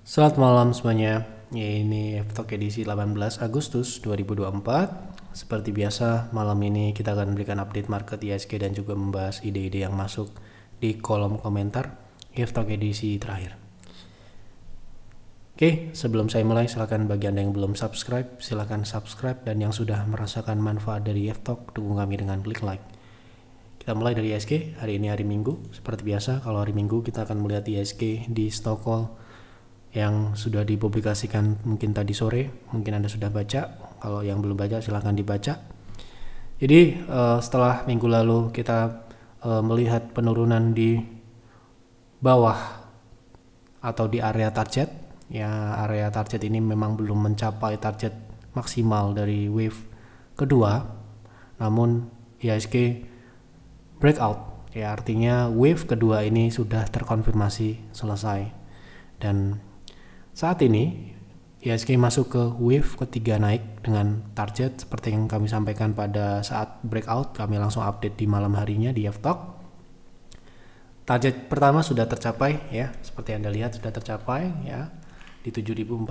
Selamat malam semuanya. Ya, ini F-Talk edisi 18 Agustus 2024. Seperti biasa, malam ini kita akan memberikan update market IHSG dan juga membahas ide-ide yang masuk di kolom komentar F-Talk edisi terakhir. Oke, sebelum saya mulai, silakan bagi Anda yang belum subscribe, silakan subscribe, dan yang sudah merasakan manfaat dari F-Talk, dukung kami dengan klik like. Kita mulai dari IHSG. Hari ini hari Minggu. Seperti biasa, kalau hari Minggu kita akan melihat IHSG di Stockholm yang sudah dipublikasikan mungkin tadi sore. Mungkin Anda sudah baca. Kalau yang belum baca silahkan dibaca. Jadi setelah minggu lalu kita melihat penurunan di bawah atau di area target, ya area target ini memang belum mencapai target maksimal dari wave kedua, namun IHSG breakout, ya artinya wave kedua ini sudah terkonfirmasi selesai. Dan saat ini IHSG masuk ke wave ketiga naik dengan target seperti yang kami sampaikan pada saat breakout. Kami langsung update di malam harinya di F-Talk. Target pertama sudah tercapai, ya seperti Anda lihat sudah tercapai, ya di 7.450.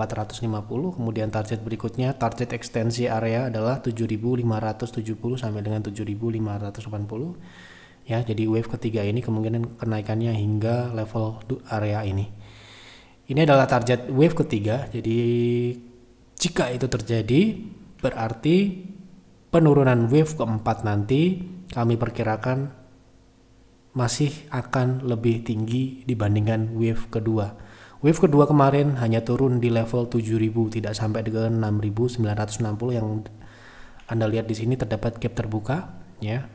Kemudian target berikutnya, target ekstensi area adalah 7.570 sampai dengan 7.580. Ya, jadi wave ketiga ini kemungkinan kenaikannya hingga level area ini. Ini adalah target wave ketiga. Jadi jika itu terjadi, berarti penurunan wave keempat nanti kami perkirakan masih akan lebih tinggi dibandingkan wave kedua. Wave kedua kemarin hanya turun di level 7.000, tidak sampai dengan 6.960 yang Anda lihat di sini terdapat gap terbuka, ya.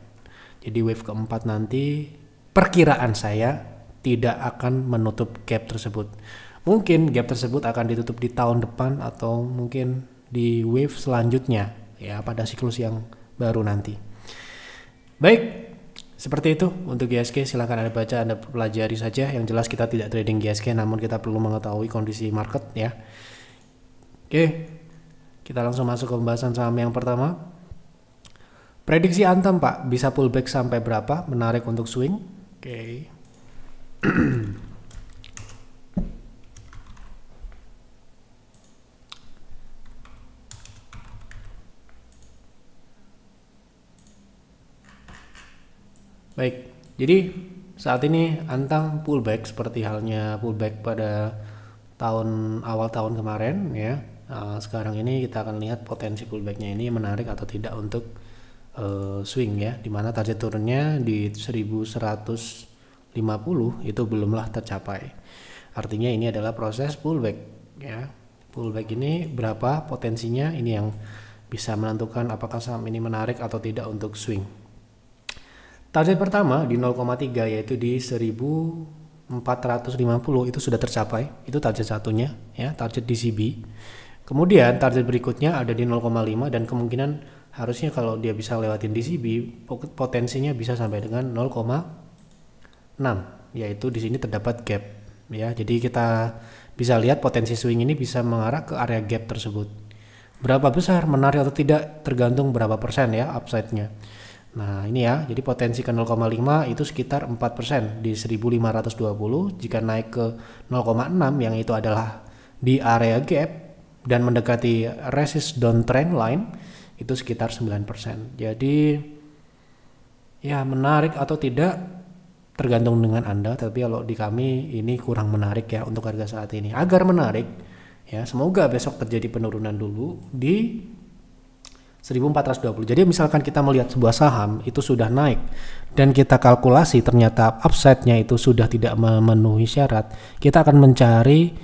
Jadi wave keempat nanti perkiraan saya tidak akan menutup gap tersebut. Mungkin gap tersebut akan ditutup di tahun depan atau mungkin di wave selanjutnya, ya pada siklus yang baru nanti. Baik, seperti itu untuk IHSG. Silahkan Anda baca, Anda pelajari saja. Yang jelas kita tidak trading IHSG, namun kita perlu mengetahui kondisi market, ya. Oke, kita langsung masuk ke pembahasan saham yang pertama. Prediksi Antam, Pak, bisa pullback sampai berapa? Menarik untuk swing. Oke. Baik, jadi saat ini Antam pullback seperti halnya pullback pada awal tahun kemarin, ya. Sekarang ini kita akan lihat potensi pullbacknya ini menarik atau tidak untuk swing, ya, dimana target turunnya di 1150 itu belumlah tercapai. Artinya ini adalah proses pullback, ya. Pullback ini berapa potensinya, ini yang bisa menentukan apakah saham ini menarik atau tidak untuk swing. Target pertama di 0,3 yaitu di 1450 itu sudah tercapai, itu target satunya, ya, target DCB. Kemudian target berikutnya ada di 0,5 dan kemungkinan harusnya kalau dia bisa lewatin DCB potensinya bisa sampai dengan 0,6, yaitu di sini terdapat gap, ya. Jadi kita bisa lihat potensi swing ini bisa mengarah ke area gap tersebut. Berapa besar menarik atau tidak tergantung berapa persen, ya, upside-nya. Nah ini, ya, jadi potensi ke 0,5 itu sekitar 4% di 1520. Jika naik ke 0,6 yang itu adalah di area gap dan mendekati resist downtrend line itu sekitar 9%. Jadi ya menarik atau tidak tergantung dengan Anda, tapi kalau di kami ini kurang menarik, ya, untuk harga saat ini. Agar menarik, ya, semoga besok terjadi penurunan dulu di 1420. Jadi misalkan kita melihat sebuah saham itu sudah naik dan kita kalkulasi ternyata upside-nya itu sudah tidak memenuhi syarat, kita akan mencari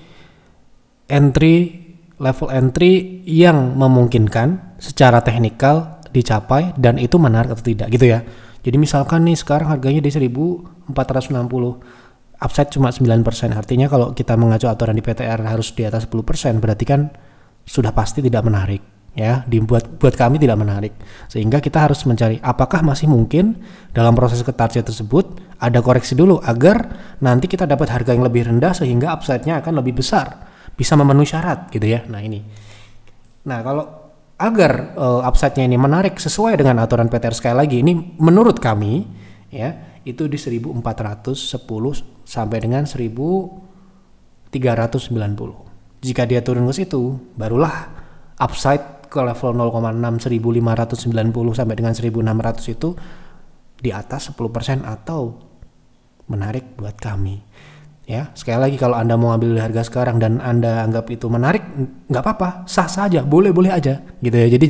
level entry yang memungkinkan secara teknikal dicapai dan itu menarik atau tidak, gitu, ya. Jadi misalkan nih sekarang harganya di 1460, upside cuma 9%, artinya kalau kita mengacu aturan di PTR harus di atas 10%, berarti kan sudah pasti tidak menarik, ya, buat kami tidak menarik. Sehingga kita harus mencari apakah masih mungkin dalam proses ke target tersebut ada koreksi dulu agar nanti kita dapat harga yang lebih rendah sehingga upside-nya akan lebih besar, bisa memenuhi syarat, gitu, ya. Nah ini. Nah kalau agar upside-nya ini menarik sesuai dengan aturan PTR, sekali lagi ini menurut kami, ya, itu di 1410 sampai dengan 1390. Jika dia turun ke situ, barulah upside ke level 0,6 1590 sampai dengan 1600 itu di atas 10% atau menarik buat kami. Ya, sekali lagi kalau Anda mau ambil harga sekarang dan Anda anggap itu menarik, nggak apa-apa, sah-sah aja, boleh-boleh aja gitu ya. Jadi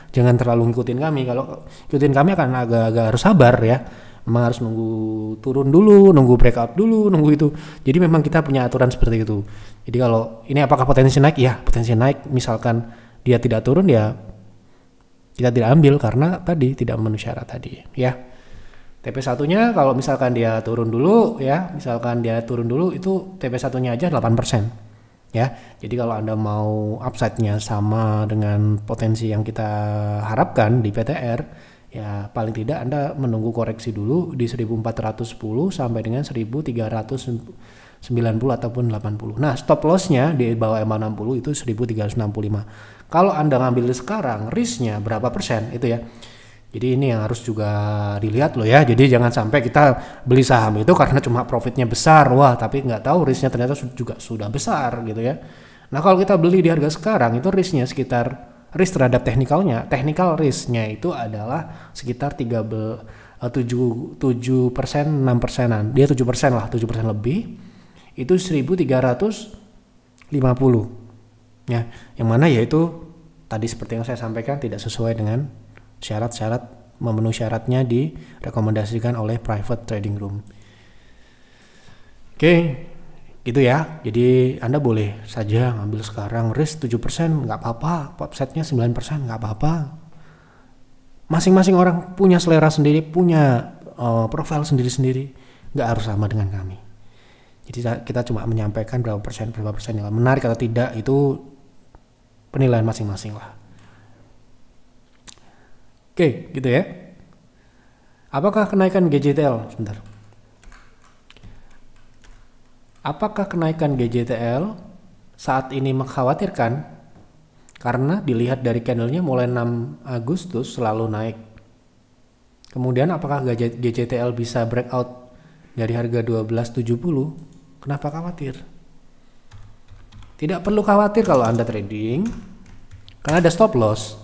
jangan terlalu ngikutin kami. Kalau ikutin kami akan agak-agak harus sabar ya. Memang harus nunggu turun dulu, nunggu breakout dulu, nunggu itu. Jadi memang kita punya aturan seperti itu. Jadi kalau ini apakah potensi naik? Ya, potensi naik. Misalkan dia tidak turun ya kita tidak ambil karena tadi tidak memenuhi syarat tadi ya. TP1-nya kalau misalkan dia turun dulu ya, misalkan dia turun dulu itu TP1-nya aja 8% ya. Jadi kalau Anda mau upside-nya sama dengan potensi yang kita harapkan di PTR, ya paling tidak Anda menunggu koreksi dulu di 1410 sampai dengan 1390 ataupun 80. Nah, stop loss-nya di bawah EMA 60 itu 1365. Kalau Anda ngambil sekarang, risk-nya berapa persen itu ya. Jadi ini yang harus juga dilihat loh ya. Jadi jangan sampai kita beli saham itu karena cuma profitnya besar, wah tapi nggak tahu risknya ternyata juga sudah besar gitu ya. Nah kalau kita beli di harga sekarang itu risknya sekitar risk terhadap technical risknya itu adalah sekitar 7%, 6%-an. Dia 7% lah, 7% lebih. Itu 1350 ya. Yang mana yaitu tadi seperti yang saya sampaikan tidak sesuai dengan syarat-syarat, memenuhi syaratnya direkomendasikan oleh private trading room. Oke, gitu ya. Jadi Anda boleh saja ngambil sekarang risk 7%, nggak apa-apa, upside-nya 9%, nggak apa-apa. Masing-masing orang punya selera sendiri, punya profil sendiri-sendiri, nggak harus sama dengan kami. Jadi kita cuma menyampaikan berapa persen yang menarik atau tidak, itu penilaian masing-masing lah. Oke, gitu ya. Apakah kenaikan GJTL? Sebentar. Apakah kenaikan GJTL saat ini mengkhawatirkan? Karena dilihat dari candlenya mulai 6 Agustus selalu naik. Kemudian apakah GJTL bisa breakout dari harga 1270? Kenapa khawatir? Tidak perlu khawatir kalau Anda trading, karena ada stop loss,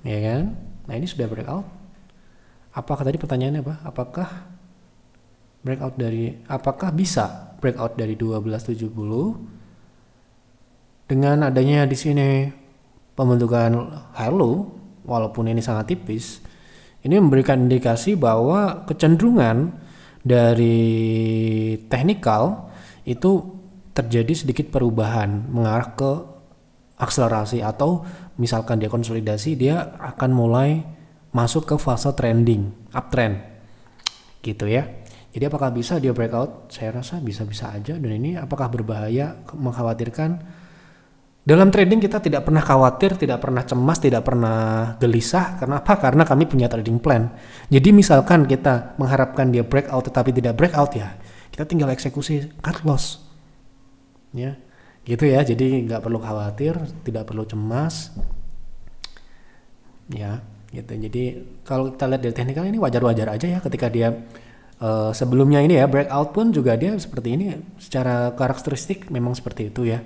ya kan? Nah ini sudah breakout. Apakah tadi pertanyaannya apa? Apakah bisa breakout dari 1270 dengan adanya di sini pembentukan high low, walaupun ini sangat tipis, ini memberikan indikasi bahwa kecenderungan dari technical itu terjadi sedikit perubahan mengarah ke akselerasi, atau misalkan dia konsolidasi, dia akan mulai masuk ke fase trending, uptrend gitu ya. Jadi apakah bisa dia breakout? Saya rasa bisa-bisa aja. Dan ini apakah berbahaya, mengkhawatirkan? Dalam trading kita tidak pernah khawatir, tidak pernah cemas, tidak pernah gelisah. Kenapa? Karena kami punya trading plan. Jadi misalkan kita mengharapkan dia breakout tetapi tidak breakout, ya kita tinggal eksekusi cut loss ya. Gitu ya, jadi nggak perlu khawatir, tidak perlu cemas, ya, gitu. Jadi kalau kita lihat dari teknikal ini wajar-wajar aja ya, ketika dia sebelumnya ini ya breakout pun juga dia seperti ini, secara karakteristik memang seperti itu ya.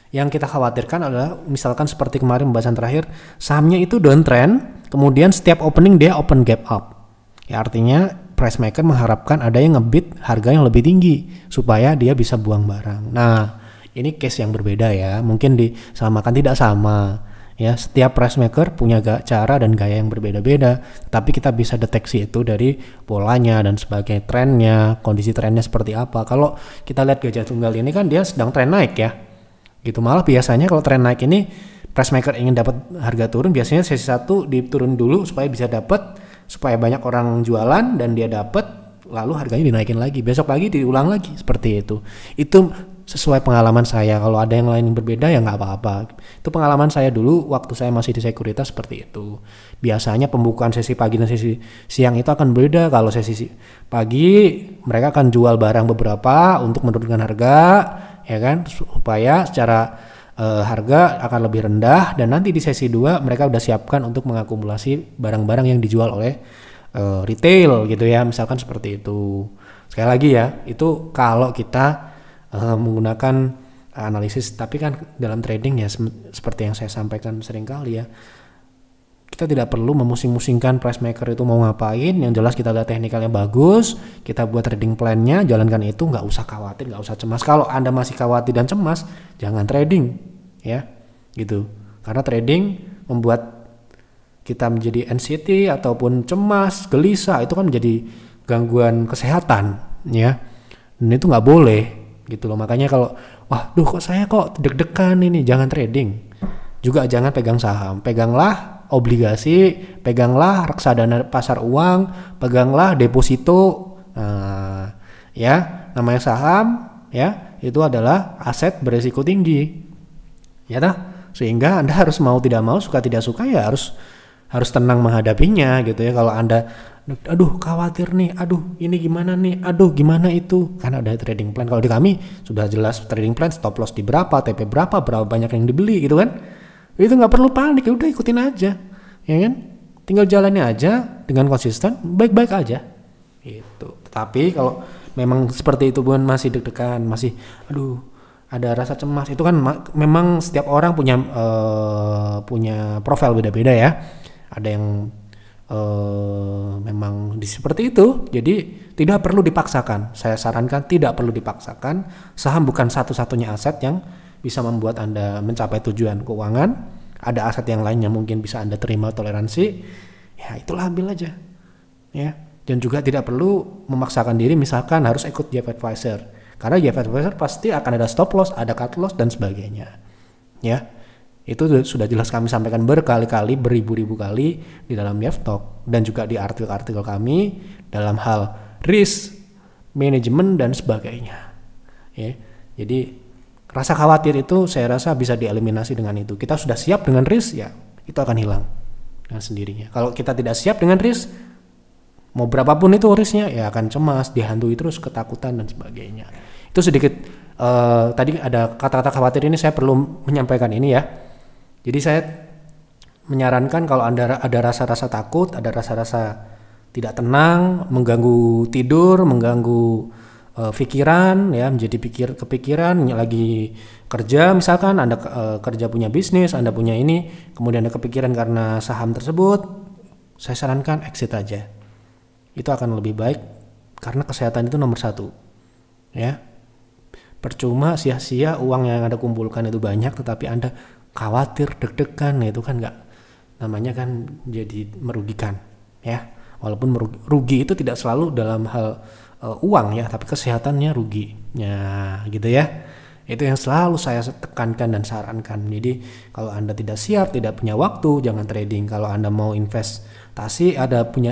Yang kita khawatirkan adalah misalkan seperti kemarin pembahasan terakhir, sahamnya itu downtrend, kemudian setiap opening dia open gap up, ya artinya price maker mengharapkan ada yang ngebid harga yang lebih tinggi supaya dia bisa buang barang. Nah ini case yang berbeda ya, mungkin disamakan tidak sama ya. Setiap price maker punya cara dan gaya yang berbeda-beda, tapi kita bisa deteksi itu dari polanya dan sebagai trennya, kondisi trennya seperti apa. Kalau kita lihat gajah tunggal ini kan dia sedang tren naik ya, gitu. Malah biasanya kalau tren naik ini price maker ingin dapat harga turun, biasanya sesi 1 diturun dulu supaya bisa dapat, supaya banyak orang jualan dan dia dapat, lalu harganya dinaikin lagi, besok lagi diulang lagi seperti itu. Itu sesuai pengalaman saya. Kalau ada yang lain yang berbeda ya nggak apa-apa. Itu pengalaman saya dulu waktu saya masih di sekuritas seperti itu. Biasanya pembukaan sesi pagi dan sesi siang itu akan berbeda. Kalau sesi pagi mereka akan jual barang beberapa untuk menurunkan harga, ya kan, supaya secara harga akan lebih rendah, dan nanti di sesi 2 mereka udah siapkan untuk mengakumulasi barang-barang yang dijual oleh retail gitu ya, misalkan seperti itu. Sekali lagi ya, itu kalau kita menggunakan analisis. Tapi kan dalam trading ya seperti yang saya sampaikan seringkali ya, kita tidak perlu memusing-musingkan price maker itu mau ngapain. Yang jelas kita lihat teknikalnya bagus, kita buat trading plan-nya, jalankan itu, nggak usah khawatir, nggak usah cemas. Kalau Anda masih khawatir dan cemas, jangan trading ya gitu. Karena trading membuat kita menjadi anxiety ataupun cemas, gelisah, itu kan menjadi gangguan kesehatan ya. Dan itu nggak boleh gitu loh. Makanya kalau kok saya kok deg-degan ini, jangan trading. Juga jangan pegang saham, peganglah obligasi, peganglah reksadana pasar uang, peganglah deposito. Nah, ya, namanya saham ya, itu adalah aset berisiko tinggi. Ya dah, sehingga Anda harus mau tidak mau, suka tidak suka ya harus tenang menghadapinya gitu ya. Kalau Anda khawatir nih, ini gimana nih, gimana itu, karena ada trading plan. Kalau di kami sudah jelas trading plan, stop loss di berapa, TP berapa banyak yang dibeli gitu kan. Itu nggak perlu panik, udah ikutin aja, ya kan? Tinggal jalannya aja dengan konsisten, baik-baik aja. Gitu. Tapi kalau memang seperti itu pun masih deg-degan, masih ada rasa cemas, itu kan memang setiap orang punya profil beda-beda ya. Ada yang memang seperti itu, jadi tidak perlu dipaksakan. Saya sarankan tidak perlu dipaksakan. Saham bukan satu-satunya aset yang bisa membuat Anda mencapai tujuan keuangan. Ada aset yang lainnya mungkin bisa Anda terima toleransi, ya itulah ambil aja ya. Dan juga tidak perlu memaksakan diri misalkan harus ikut JF Advisor, karena JF Advisor pasti akan ada stop loss, ada cut loss dan sebagainya ya. Itu sudah jelas kami sampaikan berkali-kali, beribu-ribu kali di dalam JF Talk dan juga di artikel-artikel kami dalam hal risk management dan sebagainya ya. Jadi rasa khawatir itu saya rasa bisa dieliminasi dengan itu. Kita sudah siap dengan risk, ya itu akan hilang dengan sendirinya. Kalau kita tidak siap dengan risk, mau berapapun itu risknya, ya akan cemas, dihantui terus ketakutan dan sebagainya. Itu sedikit tadi ada kata-kata khawatir ini, saya perlu menyampaikan ini ya. Jadi saya menyarankan kalau Anda ada rasa-rasa takut, ada rasa-rasa tidak tenang, mengganggu tidur, mengganggu pikiran ya, menjadi kepikiran lagi kerja, misalkan Anda kerja punya bisnis, Anda punya ini, kemudian Anda kepikiran karena saham tersebut, saya sarankan exit aja. Itu akan lebih baik karena kesehatan itu nomor 1 ya. Percuma sia-sia uang yang Anda kumpulkan itu banyak tetapi Anda khawatir, deg-degan, itu kan nggak, namanya kan jadi merugikan ya. Walaupun rugi itu tidak selalu dalam hal uang ya, tapi kesehatannya ruginya gitu ya. Itu yang selalu saya tekankan dan sarankan. Jadi kalau Anda tidak siap, tidak punya waktu, jangan trading. Kalau Anda mau investasi,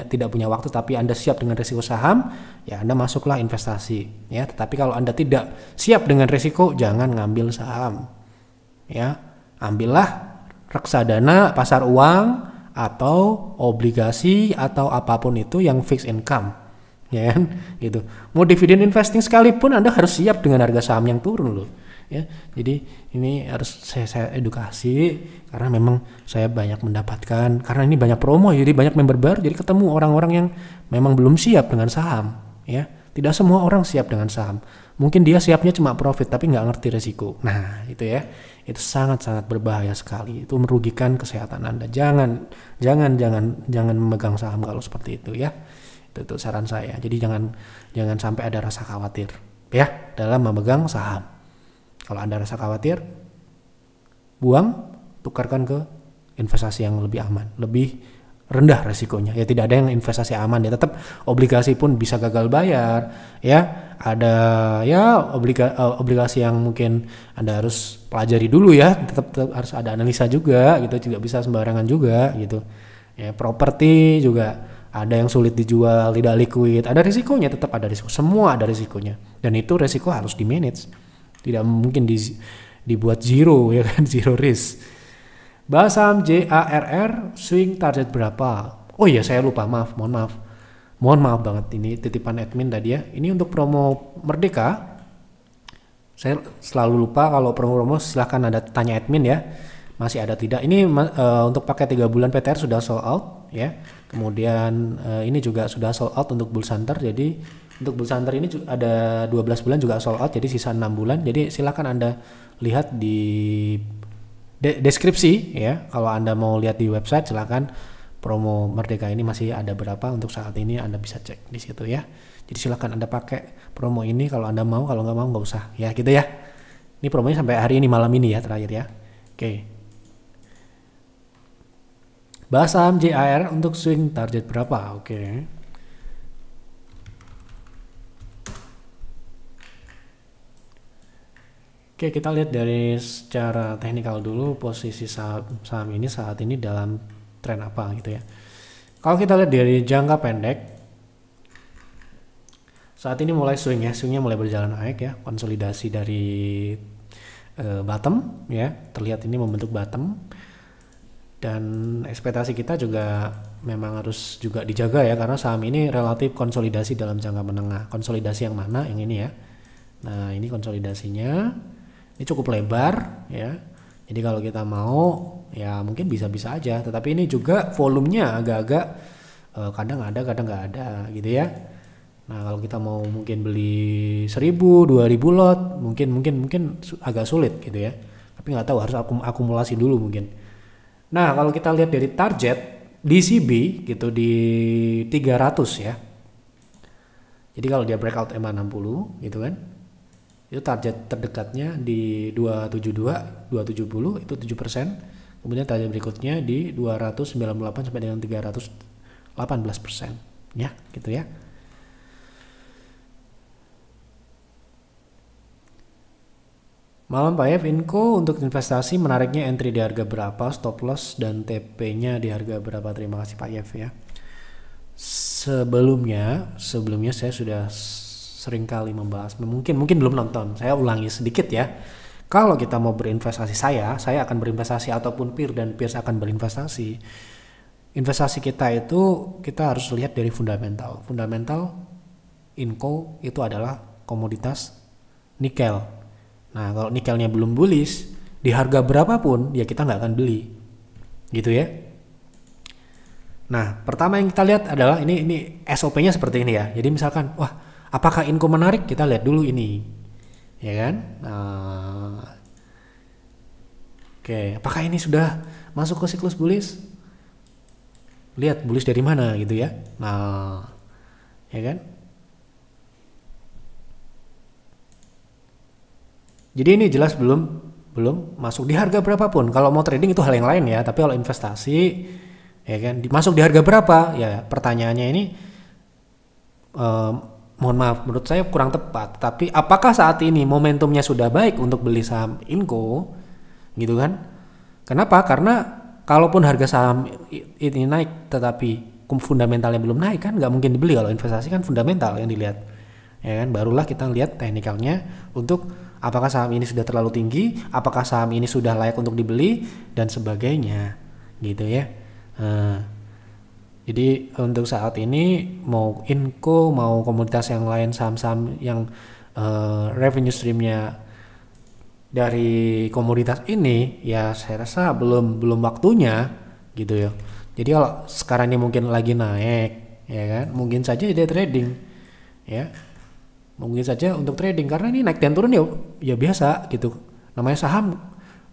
tidak punya waktu tapi Anda siap dengan risiko saham, ya Anda masuklah investasi ya. Tetapi kalau Anda tidak siap dengan risiko, jangan ngambil saham ya. Ambillah reksadana pasar uang atau obligasi atau apapun itu yang fixed income ya kan gitu. Mau dividen investing sekalipun Anda harus siap dengan harga saham yang turun loh ya. Jadi ini harus saya edukasi karena memang saya banyak mendapatkan, karena ini banyak promo jadi banyak member baru, jadi ketemu orang-orang yang memang belum siap dengan saham ya. Tidak semua orang siap dengan saham. Mungkin dia siapnya cuma profit tapi nggak ngerti resiko. Nah itu ya, itu sangat-sangat berbahaya sekali. Itu merugikan kesehatan Anda. Jangan memegang saham kalau seperti itu ya. Itu saran saya. Jadi jangan sampai ada rasa khawatir ya dalam memegang saham. Kalau Anda rasa khawatir, buang, tukarkan ke investasi yang lebih aman, lebih rendah resikonya. Ya tidak ada yang investasi aman ya, tetap obligasi pun bisa gagal bayar ya. Ada ya obligasi yang mungkin Anda harus pelajari dulu ya, tetap harus ada analisa juga gitu, tidak bisa sembarangan juga gitu ya. Properti juga ada yang sulit dijual, tidak liquid, ada risikonya, tetap ada risiko, semua ada risikonya, dan itu risiko harus di manage, tidak mungkin dibuat zero ya kan, zero risk. Bahas saham JARR, swing target berapa? Oh iya saya lupa, mohon maaf banget, ini titipan admin tadi ya. Ini untuk promo Merdeka, saya selalu lupa kalau promo silahkan Anda tanya admin ya, masih ada tidak. Ini untuk pakai 3 bulan PTR sudah sold out ya. Kemudian ini juga sudah sold out untuk Bull Center. Jadi untuk Bull Center ini ada 12 bulan juga sold out, jadi sisa 6 bulan. Jadi silakan Anda lihat di deskripsi ya. Kalau Anda mau lihat di website silakan, promo Merdeka ini masih ada berapa untuk saat ini, Anda bisa cek di situ ya. Jadi silakan Anda pakai promo ini kalau Anda mau, kalau nggak mau nggak usah ya gitu ya. Ini promonya sampai hari ini, malam ini ya, terakhir ya. Oke. Bahas saham JAR untuk swing target berapa? Oke. Oke, kita lihat dari secara teknikal dulu posisi saham ini saat ini dalam tren apa gitu ya. Kalau kita lihat dari jangka pendek, saat ini mulai swing ya, swingnya mulai berjalan naik ya, konsolidasi dari bottom ya, terlihat ini membentuk bottom, dan ekspektasi kita juga memang harus juga dijaga ya, karena saham ini relatif konsolidasi dalam jangka menengah. Konsolidasi yang mana? Yang ini ya. Nah, ini konsolidasinya, ini cukup lebar ya, jadi kalau kita mau ya mungkin bisa-bisa aja, tetapi ini juga volumenya agak-agak kadang ada kadang nggak ada gitu ya. Nah, kalau kita mau mungkin beli 1000 2000 lot mungkin agak sulit gitu ya, tapi nggak tahu, harus akumulasi dulu mungkin. Nah, kalau kita lihat dari target DCB gitu di 300 ya, jadi kalau dia breakout EMA 60 gitu kan, itu target terdekatnya di 272 270 itu 7%, kemudian target berikutnya di 298 sampai dengan 318% ya gitu ya. Malam Pak F, Inco untuk investasi menariknya entry di harga berapa, stop loss dan TP-nya di harga berapa? Terima kasih Pak F ya. Sebelumnya saya sudah sering kali membahas, mungkin belum nonton, saya ulangi sedikit ya. Kalau kita mau berinvestasi, saya akan berinvestasi ataupun peers akan berinvestasi. Investasi kita itu kita harus lihat dari fundamental. Fundamental Inco itu adalah komoditas nikel. Nah, kalau nikelnya belum bullish, di harga berapapun ya kita nggak akan beli, gitu ya. Nah, pertama yang kita lihat adalah ini SOP-nya seperti ini ya. Jadi misalkan, wah, apakah Inco menarik? Kita lihat dulu ini, ya kan? Nah, oke, apakah ini sudah masuk ke siklus bullish? Lihat bullish dari mana gitu ya. Nah, ya kan? Jadi ini jelas belum masuk di harga berapapun. Kalau mau trading itu hal yang lain ya, tapi kalau investasi ya kan masuk di harga berapa? Ya pertanyaannya ini mohon maaf menurut saya kurang tepat. Tapi apakah saat ini momentumnya sudah baik untuk beli saham Inco? Gitu kan? Kenapa? Karena kalaupun harga saham ini naik tetapi fundamentalnya belum naik kan nggak mungkin dibeli. Kalau investasi kan fundamental yang dilihat. Ya kan, barulah kita lihat teknikalnya untuk apakah saham ini sudah terlalu tinggi, apakah saham ini sudah layak untuk dibeli, dan sebagainya, gitu ya. Jadi untuk saat ini mau Inco, mau komoditas yang lain, saham-saham yang revenue streamnya dari komoditas ini, ya saya rasa belum waktunya, gitu ya. Jadi kalau sekarang ini mungkin lagi naik, ya kan, mungkin saja dia trading, ya. Mungkin saja untuk trading karena ini naik dan turun ya biasa gitu, namanya saham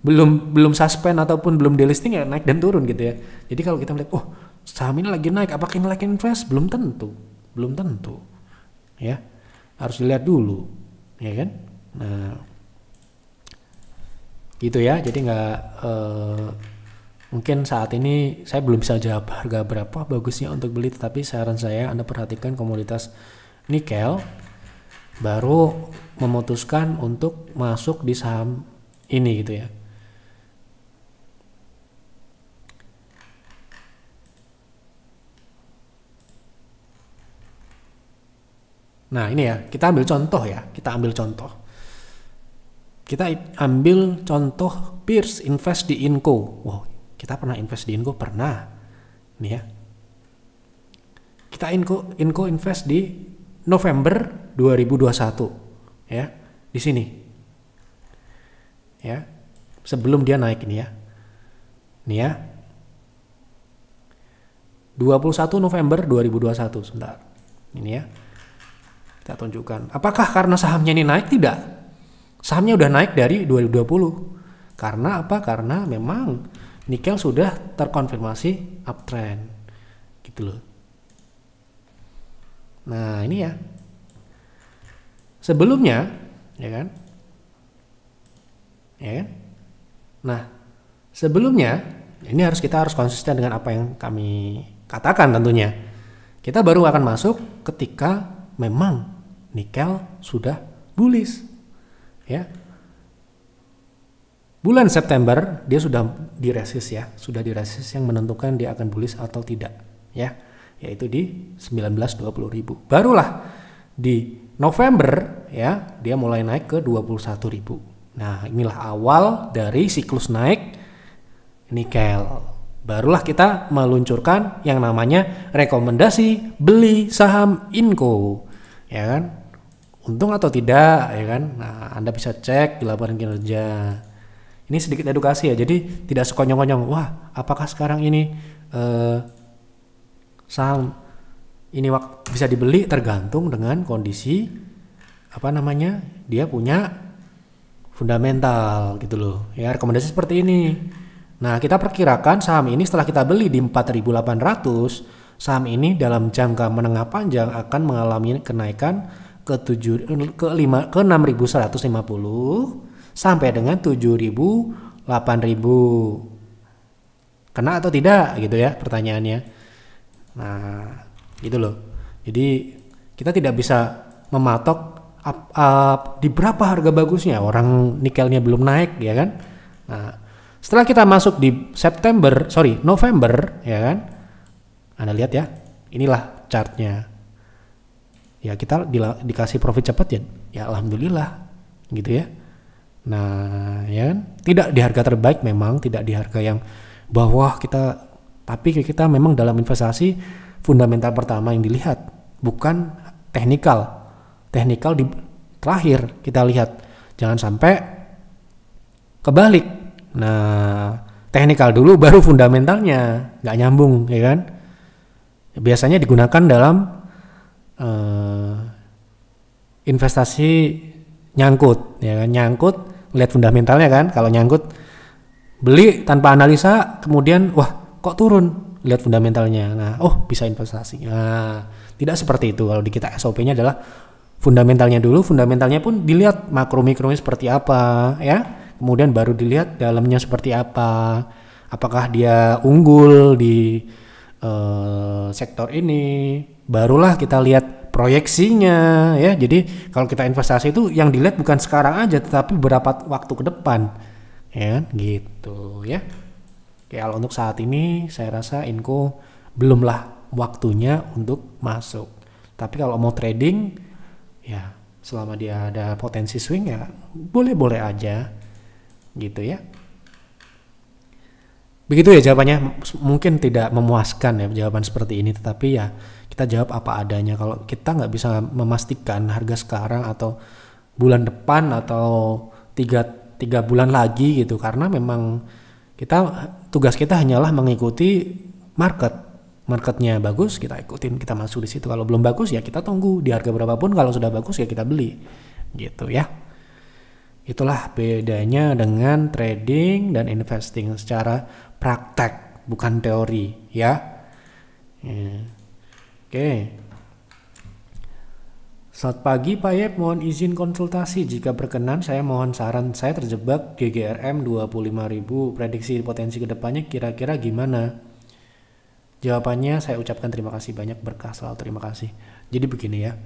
belum suspend ataupun belum delisting ya naik dan turun gitu ya. Jadi kalau kita melihat saham ini lagi naik, apakah ini lagi invest? Belum tentu ya, harus dilihat dulu ya kan. Nah gitu ya, jadi nggak mungkin saat ini saya belum bisa jawab harga berapa bagusnya untuk beli, tetapi saran saya Anda perhatikan komoditas nikel baru memutuskan untuk masuk di saham ini gitu ya. Nah ini ya, kita ambil contoh peers invest di Inco. Wow, kita pernah invest di Inco, pernah nih ya. Kita Inco invest di November 2021 ya, di sini ya, sebelum dia naik ini ya. Nih ya, 21 November 2021, sebentar ini ya, kita tunjukkan apakah karena sahamnya ini naik. Tidak, Sahamnya udah naik dari 2020. Karena apa? Karena memang nikel sudah terkonfirmasi uptrend. Gitu loh. Nah, ini ya. Sebelumnya, ya kan? Ya kan? Nah, sebelumnya ini kita harus konsisten dengan apa yang kami katakan tentunya. Kita baru akan masuk ketika memang nikel sudah bullish. Ya. Bulan September dia sudah diresist ya, sudah diresist yang menentukan dia akan bullish atau tidak, ya. Yaitu di 19-20 ribu. Barulah di November ya, dia mulai naik ke 21 ribu. Nah, inilah awal dari siklus naik nikel. Barulah kita meluncurkan yang namanya rekomendasi beli saham Inco, ya kan? Untung atau tidak, ya kan? Nah, Anda bisa cek di laporan kinerja. Ini sedikit edukasi ya, jadi tidak sekonyong-konyong. Wah, apakah sekarang ini saham ini bisa dibeli? Tergantung dengan kondisi dia punya fundamental gitu loh. Ya, rekomendasi seperti ini. Nah, kita perkirakan saham ini setelah kita beli di 4.800, saham ini dalam jangka menengah panjang akan mengalami kenaikan ke 6.150 sampai dengan 7.000, 8.000. Kena atau tidak gitu ya pertanyaannya. Nah, gitu loh. Jadi kita tidak bisa mematok di berapa harga bagusnya, orang nikelnya belum naik ya kan. Nah, setelah kita masuk di November ya kan. Anda lihat ya, inilah chartnya. Ya kita dikasih profit cepat ya alhamdulillah gitu ya. Nah, ya kan? Tidak di harga terbaik memang, tidak di harga yang bawah tapi kita memang dalam investasi fundamental pertama yang dilihat, bukan teknikal. Teknikal di terakhir kita lihat. Jangan sampai kebalik. Nah, teknikal dulu baru fundamentalnya, nggak nyambung ya kan. Biasanya digunakan dalam investasi nyangkut ya kan, nyangkut lihat fundamentalnya kan. Kalau nyangkut beli tanpa analisa, kemudian wah kok turun, lihat fundamentalnya. Nah, bisa investasi. Nah, tidak seperti itu. Kalau di kita SOP-nya adalah fundamentalnya dulu, fundamentalnya pun dilihat makro-mikronya seperti apa ya. Kemudian baru dilihat dalamnya seperti apa. Apakah dia unggul di sektor ini, barulah kita lihat proyeksinya ya. Jadi kalau kita investasi itu yang dilihat bukan sekarang aja, tetapi beberapa waktu ke depan ya kan? Gitu ya. Oke, kalau untuk saat ini saya rasa Inco belumlah waktunya untuk masuk. Tapi kalau mau trading ya selama dia ada potensi swing ya boleh-boleh aja gitu ya. Begitu ya jawabannya. Mungkin tidak memuaskan ya jawaban seperti ini, tetapi ya kita jawab apa adanya. Kalau kita nggak bisa memastikan harga sekarang atau bulan depan atau tiga bulan lagi gitu, karena memang tugas kita hanyalah mengikuti marketnya bagus kita ikutin, kita masuk di situ. Kalau belum bagus ya kita tunggu di harga berapapun. Kalau sudah bagus ya kita beli gitu ya. Itulah bedanya dengan trading dan investing secara praktek, bukan teori ya. Oke. Selamat pagi Pak Yep, mohon izin konsultasi. Jika berkenan saya mohon saran. Saya terjebak GGRM 25.000, prediksi potensi kedepannya kira-kira gimana? Jawabannya saya ucapkan terima kasih banyak, berkah selalu, terima kasih. Jadi begini ya,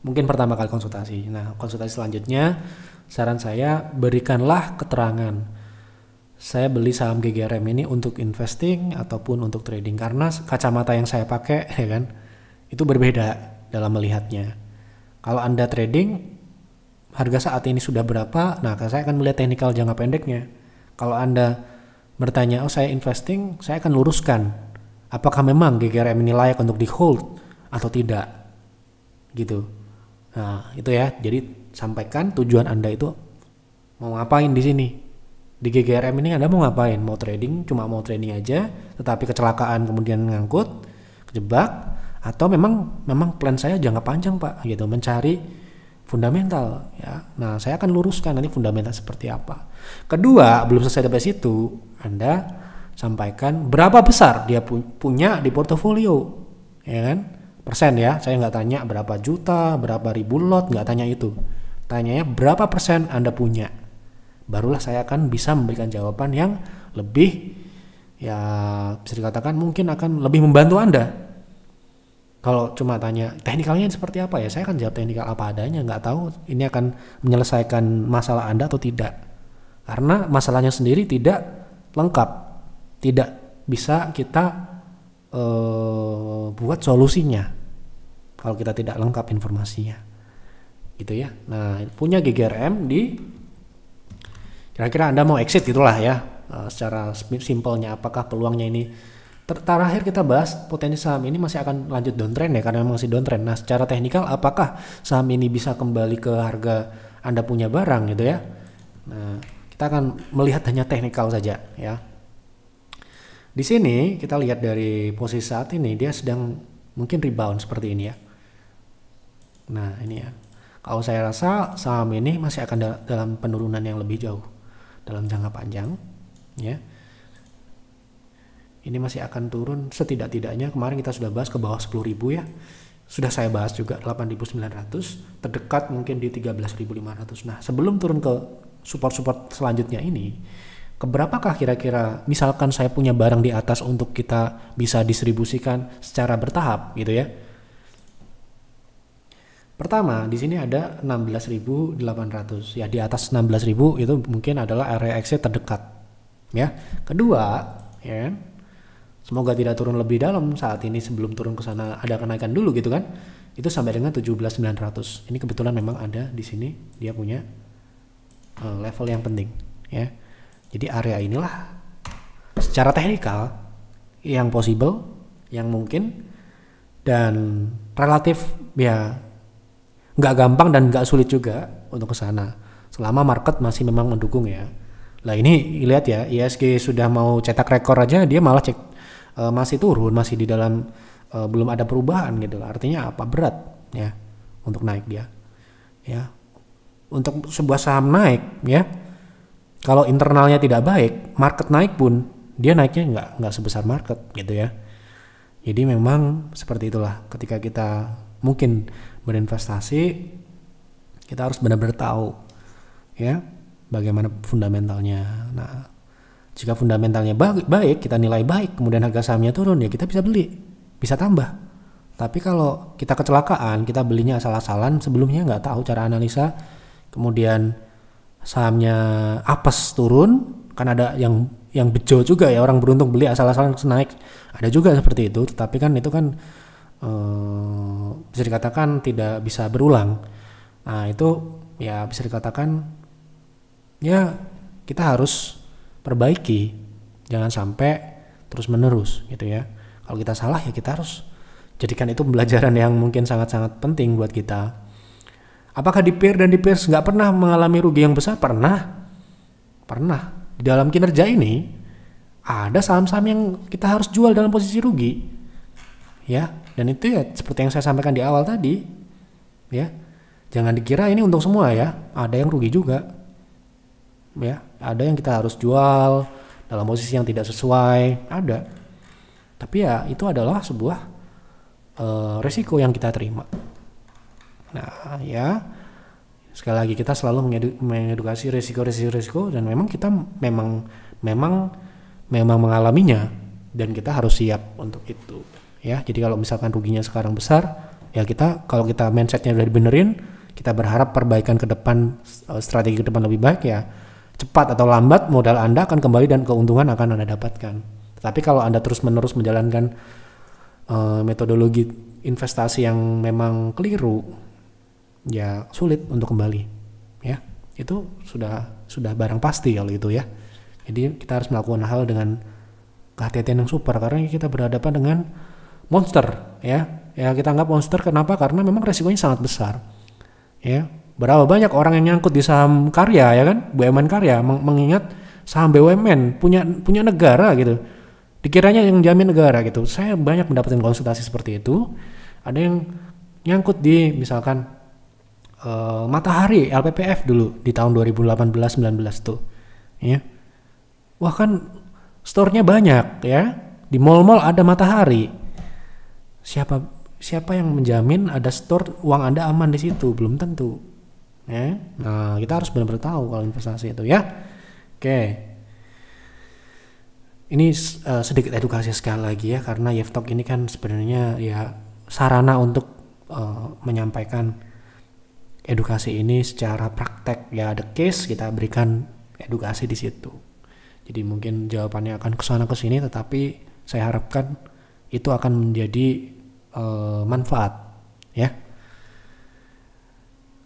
mungkin pertama kali konsultasi. Nah, konsultasi selanjutnya saran saya berikanlah keterangan. Saya beli saham GGRM ini untuk investing ataupun untuk trading, karena kacamata yang saya pakai ya kan itu berbeda dalam melihatnya. Kalau Anda trading, harga saat ini sudah berapa? Nah, saya akan melihat teknikal jangka pendeknya. Kalau Anda bertanya, saya investing, saya akan luruskan apakah memang GGRM ini layak untuk di hold atau tidak gitu. Nah, itu ya. Jadi sampaikan tujuan Anda itu mau ngapain di sini. Di GGRM ini Anda mau ngapain? Mau trading, cuma mau trading aja, tetapi kecelakaan kemudian ngangkut, kejebak, atau memang plan saya jangka panjang Pak gitu, mencari fundamental ya. Nah, saya akan luruskan nanti fundamental seperti apa. Kedua, belum selesai dari situ, Anda sampaikan berapa besar dia punya di portofolio, ya kan? Persen ya, saya nggak tanya berapa juta, berapa ribu lot, nggak tanya itu. Tanyanya berapa persen Anda punya. Barulah saya akan bisa memberikan jawaban yang lebih, ya bisa dikatakan mungkin akan lebih membantu Anda. Kalau cuma tanya teknikalnya seperti apa, ya saya akan jawab teknikal apa adanya, nggak tahu ini akan menyelesaikan masalah Anda atau tidak. Karena masalahnya sendiri tidak lengkap, tidak bisa kita buat solusinya kalau kita tidak lengkap informasinya, gitu ya. Nah, punya GGRM di kira-kira Anda mau exit itulah ya, secara simpelnya. Apakah peluangnya ini terakhir kita bahas potensi saham ini masih akan lanjut downtrend ya, karena masih downtrend. Nah, secara teknikal apakah saham ini bisa kembali ke harga Anda punya barang gitu ya. Nah, kita akan melihat hanya teknikal saja ya. Di sini kita lihat dari posisi saat ini dia sedang mungkin rebound seperti ini ya. Nah, ini ya. Kalau saya rasa saham ini masih akan dalam penurunan yang lebih jauh dalam jangka panjang ya. Ini masih akan turun setidak-tidaknya, kemarin kita sudah bahas ke bawah 10.000 ya. Sudah saya bahas juga 8.900, terdekat mungkin di 13.500. Nah, sebelum turun ke support-support selanjutnya ini, keberapakah kira-kira misalkan saya punya barang di atas untuk kita bisa distribusikan secara bertahap gitu ya. Pertama, di sini ada 16.800. Ya, di atas 16.000 itu mungkin adalah area exit terdekat. Ya. Kedua, ya. Semoga tidak turun lebih dalam saat ini, sebelum turun ke sana ada kenaikan dulu gitu kan. Itu sampai dengan 17.900. Ini kebetulan memang ada di sini dia punya level yang penting, ya. Jadi area inilah secara teknikal yang possible, yang mungkin, dan relatif ya nggak gampang dan nggak sulit juga untuk ke sana selama market masih memang mendukung ya. Lah ini lihat ya, ISG sudah mau cetak rekor aja dia malah masih turun, masih di dalam belum ada perubahan gitu. Artinya apa? Berat ya untuk naik dia. Ya. Untuk sebuah saham naik ya, kalau internalnya tidak baik, market naik pun dia naiknya nggak sebesar market gitu ya. Jadi memang seperti itulah ketika kita mungkin berinvestasi, kita harus benar-benar tahu ya bagaimana fundamentalnya. Nah, jika fundamentalnya baik, kita nilai baik, kemudian harga sahamnya turun, ya kita bisa beli, bisa tambah. Tapi kalau kita kecelakaan, kita belinya asal-asalan, sebelumnya nggak tahu cara analisa, kemudian sahamnya apes turun, kan ada yang bejo juga ya, orang beruntung beli asal-asalan naik, ada juga seperti itu. Tapi kan itu kan bisa dikatakan tidak bisa berulang. Nah itu ya bisa dikatakan ya kita harus perbaiki, jangan sampai terus menerus gitu ya. Kalau kita salah ya kita harus jadikan itu pembelajaran yang mungkin sangat-sangat penting buat kita. Apakah di peer dan di peers nggak pernah mengalami rugi yang besar? Pernah. Di dalam kinerja ini ada saham-saham yang kita harus jual dalam posisi rugi ya. Dan itu ya seperti yang saya sampaikan di awal tadi ya, jangan dikira ini untung semua ya, ada yang rugi juga ya, ada yang kita harus jual dalam posisi yang tidak sesuai, ada. Tapi ya itu adalah sebuah resiko yang kita terima. Nah ya sekali lagi kita selalu mengedukasi resiko, dan memang kita memang mengalaminya, dan kita harus siap untuk itu ya. Jadi kalau misalkan ruginya sekarang besar ya, kalau kita mindsetnya udah dibenerin, kita berharap perbaikan ke depan, strategi ke depan lebih baik ya, cepat atau lambat modal Anda akan kembali dan keuntungan akan Anda dapatkan. Tapi kalau Anda terus-menerus menjalankan metodologi investasi yang memang keliru, ya sulit untuk kembali ya. Itu sudah barang pasti kalau itu ya. Jadi kita harus melakukan hal dengan kehati-hatian yang super, karena kita berhadapan dengan monster ya. Ya kita anggap monster, kenapa? Karena memang resikonya sangat besar ya. Berapa banyak orang yang nyangkut di saham karya ya kan, BUMN karya, mengingat saham BUMN punya negara gitu, dikiranya yang jamin negara gitu. Saya banyak mendapatkan konsultasi seperti itu. Ada yang nyangkut di misalkan Matahari LPPF dulu di tahun 2018-19 tuh ya. Wah kan store-nya banyak ya, di mall-mall ada Matahari. Siapa yang menjamin ada store uang Anda aman di situ? Belum tentu ya. Nah kita harus benar-benar tahu kalau investasi itu ya. Oke, ini sedikit edukasi sekali lagi ya, karena Yeftalk ini kan sebenarnya ya sarana untuk menyampaikan edukasi ini secara praktek ya, ada case kita berikan edukasi di situ. Jadi mungkin jawabannya akan kesana kesini, tetapi saya harapkan itu akan menjadi manfaat ya.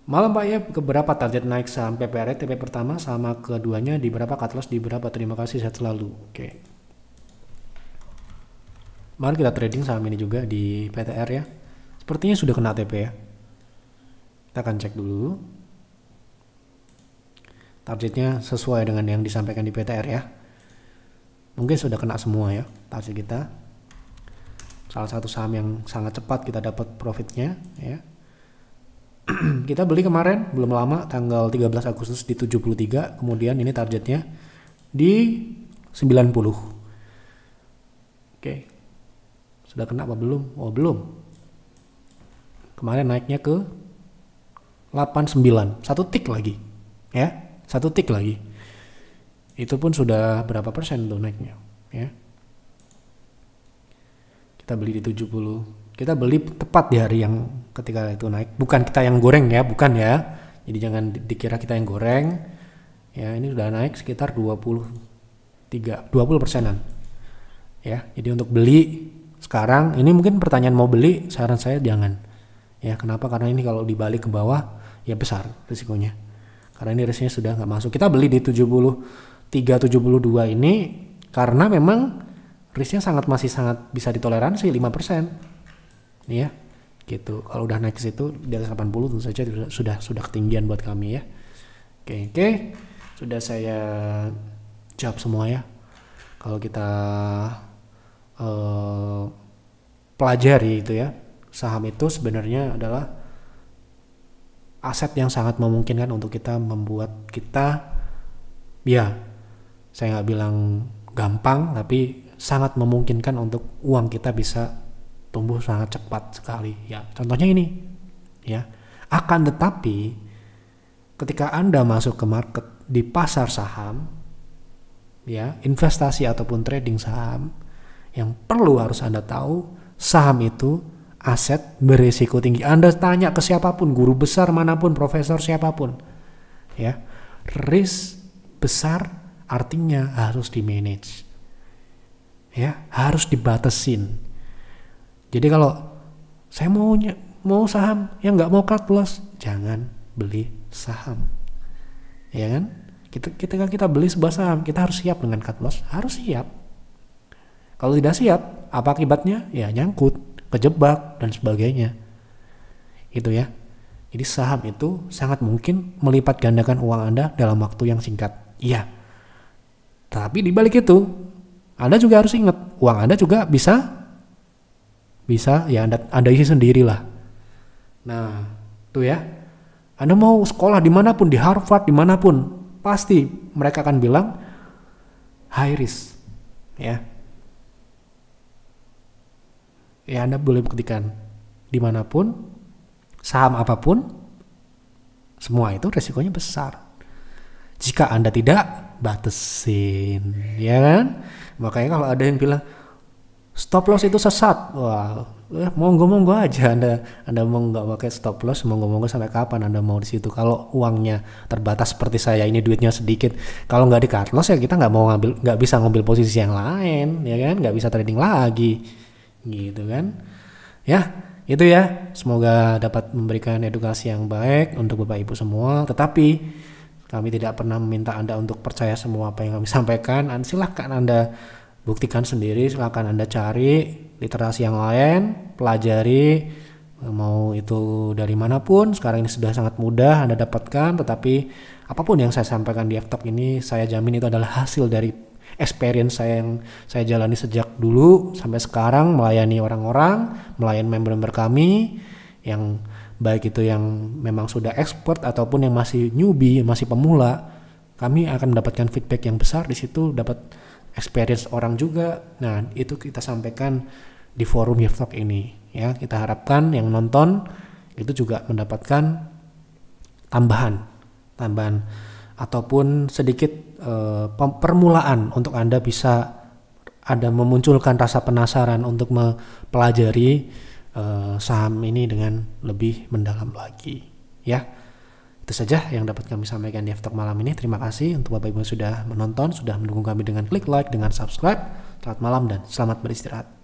Malam Pak ya, keberapa target naik saham PPR TP pertama sama keduanya, di berapa cut loss di berapa? Terima kasih, sehat selalu. Oke. Mari kita trading saham ini juga di PTR ya. Sepertinya sudah kena TP ya. Kita akan cek dulu. Targetnya sesuai dengan yang disampaikan di PTR ya. Mungkin sudah kena semua ya target kita. Salah satu saham yang sangat cepat kita dapat profitnya ya. Kita beli kemarin belum lama tanggal 13 Agustus di 73, kemudian ini targetnya di 90. Oke. Sudah kena apa belum? Oh belum. Kemarin naiknya ke 89, satu tik lagi ya, satu tik lagi. Itu pun sudah berapa persen tuh naiknya ya. Kita beli di 70. Kita beli tepat di hari yang ketika itu naik. Bukan kita yang goreng ya, bukan ya. Jadi jangan dikira kita yang goreng. Ya, ini sudah naik sekitar 20%-an. Ya, jadi untuk beli sekarang ini mungkin pertanyaan mau beli, saran saya jangan. Ya, kenapa? Karena ini kalau dibalik ke bawah ya besar risikonya. Karena ini risikonya sudah nggak masuk. Kita beli di 73-72 ini karena memang risknya masih sangat bisa ditoleransi 5%. Ya, gitu. Kalau udah naik ke situ di atas 80 tentu saja sudah ketinggian buat kami ya. Oke. Sudah saya jawab semua ya. Kalau kita pelajari itu ya, saham itu sebenarnya adalah aset yang sangat memungkinkan untuk kita membuat kita, ya saya nggak bilang gampang, tapi sangat memungkinkan untuk uang kita bisa tumbuh sangat cepat sekali ya. Contohnya ini ya. Akan tetapi ketika Anda masuk ke market di pasar saham ya, investasi ataupun trading saham, yang perlu harus Anda tahu, saham itu aset berisiko tinggi. Anda tanya ke siapapun, guru besar manapun, profesor siapapun ya, risk besar artinya harus di manage ya, harus dibatasin. Jadi kalau saya mau saham yang nggak mau cut loss, jangan beli saham ya kan. Kita beli sebuah saham, kita harus siap dengan cut loss, harus siap. Kalau tidak siap, apa akibatnya? Ya nyangkut, kejebak dan sebagainya. Itu ya. Jadi saham itu sangat mungkin melipat gandakan uang Anda dalam waktu yang singkat. Iya. Tapi di balik itu, Anda juga harus ingat, uang Anda juga bisa ya Anda isi sendirilah. Nah, tuh ya. Anda mau sekolah dimanapun, di Harvard dimanapun, pasti mereka akan bilang high risk ya. Ya Anda boleh buktikan dimanapun, saham apapun, semua itu resikonya besar. Jika Anda tidak batasin, ya kan? Makanya kalau ada yang bilang stop loss itu sesat, wah, monggo aja Anda mau nggak pakai stop loss, monggo sampai kapan Anda mau di situ? Kalau uangnya terbatas seperti saya ini, duitnya sedikit, kalau nggak di cut loss ya kita nggak bisa ngambil posisi yang lain, ya kan? Nggak bisa trading lagi. Gitu kan ya. Itu ya, semoga dapat memberikan edukasi yang baik untuk Bapak Ibu semua. Tetapi kami tidak pernah meminta Anda untuk percaya semua apa yang kami sampaikan. Silahkan Anda buktikan sendiri, silahkan Anda cari literasi yang lain, pelajari, mau itu dari manapun. Sekarang ini sudah sangat mudah Anda dapatkan. Tetapi apapun yang saya sampaikan di Yeftalk ini, saya jamin itu adalah hasil dari experience saya yang saya jalani sejak dulu sampai sekarang, melayani orang-orang, melayani member-member kami yang baik itu yang memang sudah expert ataupun yang masih newbie, masih pemula, kami akan mendapatkan feedback yang besar di situ, dapat experience orang juga. Nah, itu kita sampaikan di forum Yeftalk ini ya. Kita harapkan yang nonton itu juga mendapatkan tambahan ataupun sedikit permulaan untuk Anda bisa ada memunculkan rasa penasaran untuk mempelajari saham ini dengan lebih mendalam lagi ya. Itu saja yang dapat kami sampaikan di Yeftalk malam ini. Terima kasih untuk Bapak Ibu yang sudah menonton, sudah mendukung kami dengan klik like, dengan subscribe. Selamat malam dan selamat beristirahat.